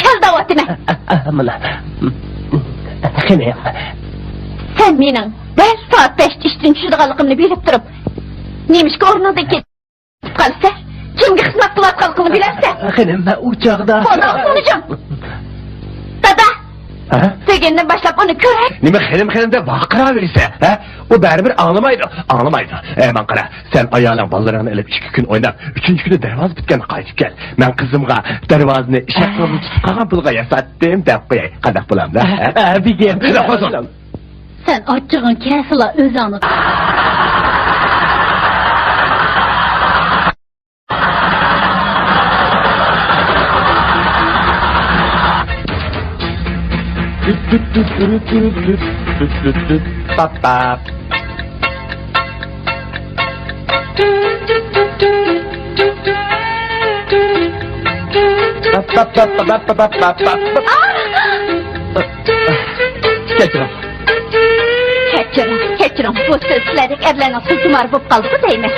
Kel davatime. Mana. Qani. Sen mening 5 saat 5 ishdan tushadiganligimni bilib turib, nemishga o'rnidan ketib qolsa, kimga xizmat qilayotganligini bilarsan? Qani, men u chog'da. Qo'naqlayacağım. Dada. Ha? Degandan boshlab uni ko'ray. Nima xilim deb vaqiraversa, ha? O baribir anglamaydi. Men qara, sen ayolning bolalarini ilib 2 kun o'ynab, 3-kuni darvoza bitgan qaytib kel. Men qizimga darvozani shaqilib tutib qolgan pulga yasatdim deb qo'yay. Qanday bo'lamda? Bigem. Sen ochig'in kesila o'zingni. Pap pap. Kechirim. Bu sizlarning erlarning suzumar bo'lib qoldi deymi?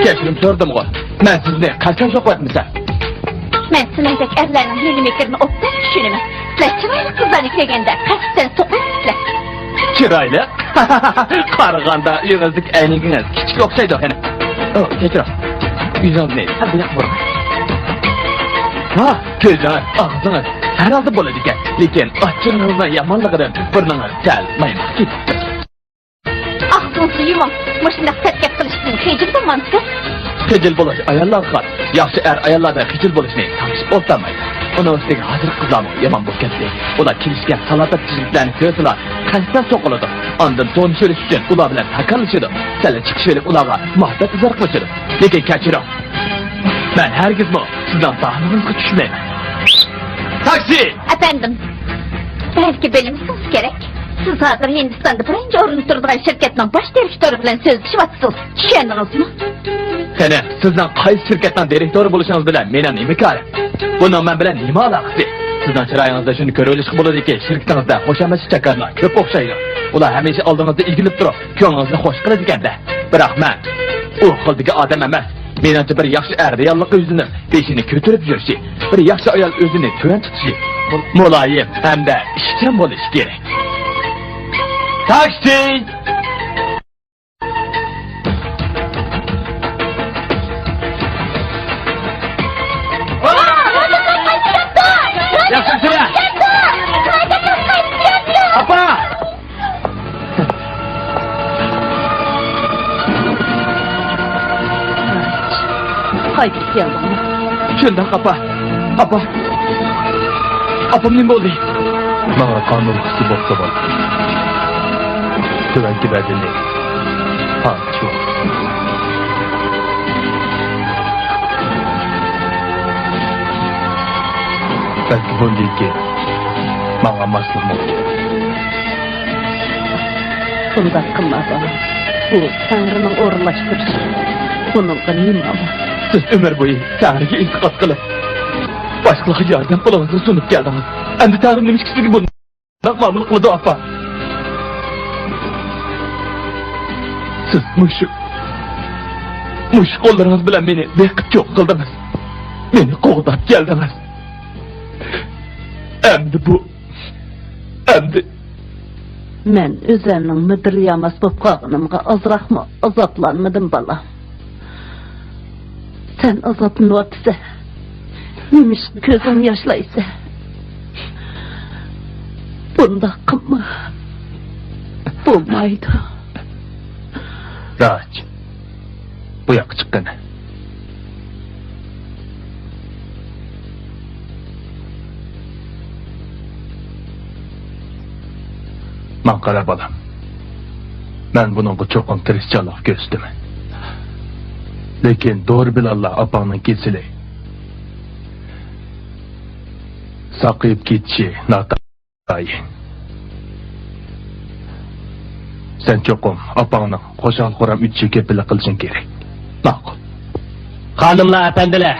Kechirim so'rdim-ku. Men sizni qachon so'qyapman? Men sizlardek erlarning millimetrni o'pdan tushunaman. Sizlar chiroyli qizlarni kelganda qasddan so'qasizlar. Chiroyli? Qaraganda yig'izlik ayningiz kichik o'xshaydi ekan. Kechirim. Yuzimni tabiat bor. Ha, ko'zlar, og'zing har holda bo'ladi ekan. Lekin ochig'ingizdan yomonligidan burningiz sal maymoq ketdi. Ağzınızı yumam. Maşında terkep kılıştığını xecildim mantıkı. Xecil bo'lish ayollar qat. Yaxshi ayollarda xecil bo'lishni tanishib o'tmaydi. Uni ustiga hozir qizlarni yomon bo'lib ketdi. Ular kelishgan salobat tizimlarni ko'rsalar, qanday so'qiladi. Ondan to'n so'rish uchun ular bilan takalishadi. Sala chiqishib ularga muhabbat izhor qilishadi. Lekin kechiring. Men hargizmi sizdan fahmingizga tushmayman. Taksi! Efendim, belki bilmesiniz gerek. Siz hazır Hindistan'da birinci orunu turduğun şirketin baş direktörü bilen sözleşiyorsunuz. Düşündünüz mü? Qani, sizdan qaysi shirkatdan direktor bo'lishingiz bilan meni nima kari? Bundan men bilan nima aloqasi? Sizdan chiroyingizda shuni ko'rib bo'ladiki, shirkatingizda qo'shamish chakarlar ko'p o'xshaydi. Ular hamisha oldingizda egilib turib, ko'nglingizni xush qiladi ekanda. Biroq men u xildagi odam emas. Menimcha bir yaxshi reallik o'zini beshini ko'tarib yurishi, bir yaxshi ayol o'zini to'yin tutishi, muloyim hamda ishchan bo'lishi kerak. Taksi! Yaxshisilar! Apa! Qaytib keldim. Shundoq apa. Apam nima bo'ldi? Menga qonun kuchi bo'lsa bo'ldi. Tuvanki badini. Ha, shu. Belki bundan keyin menga mas'ul bo'ldi. Bunda qilmadim. Bu Tanrı'nın o'rinlashtirishi. Buningga nima bor? Siz ömür boyu Tanrı'ya intiqat qilib, boshqalarga yordam qo'lingizni sunib keldingiz. Endi Tanrı nima kishiga buni ma'mul qildi apa. Siz mushuk qo'llaringiz bilan meni beqib yo'q qildingiz. Meni qo'g'dab keldingiz. Endi Men o'zimning müdiriyamas bo'lib qolganimga ozroqmi azoblanmadim bolam. Sen azoblanayapsan. Nemish ko'zing yoshlaysa. Bunda qilma. Bo'lmaydi. Raj. Bu yoqqa chiqqan. Men qara bolam. Men buningga cho'qim tirishchilik ko'rsataman. Lekin doğru bilallah apangning kesili. Saqib ketişi natayin. Sen cho'qim apangning qo'shal xo'ram 3 kepili qilishing kerak. Ma'qul. Xonimlar, apandilar,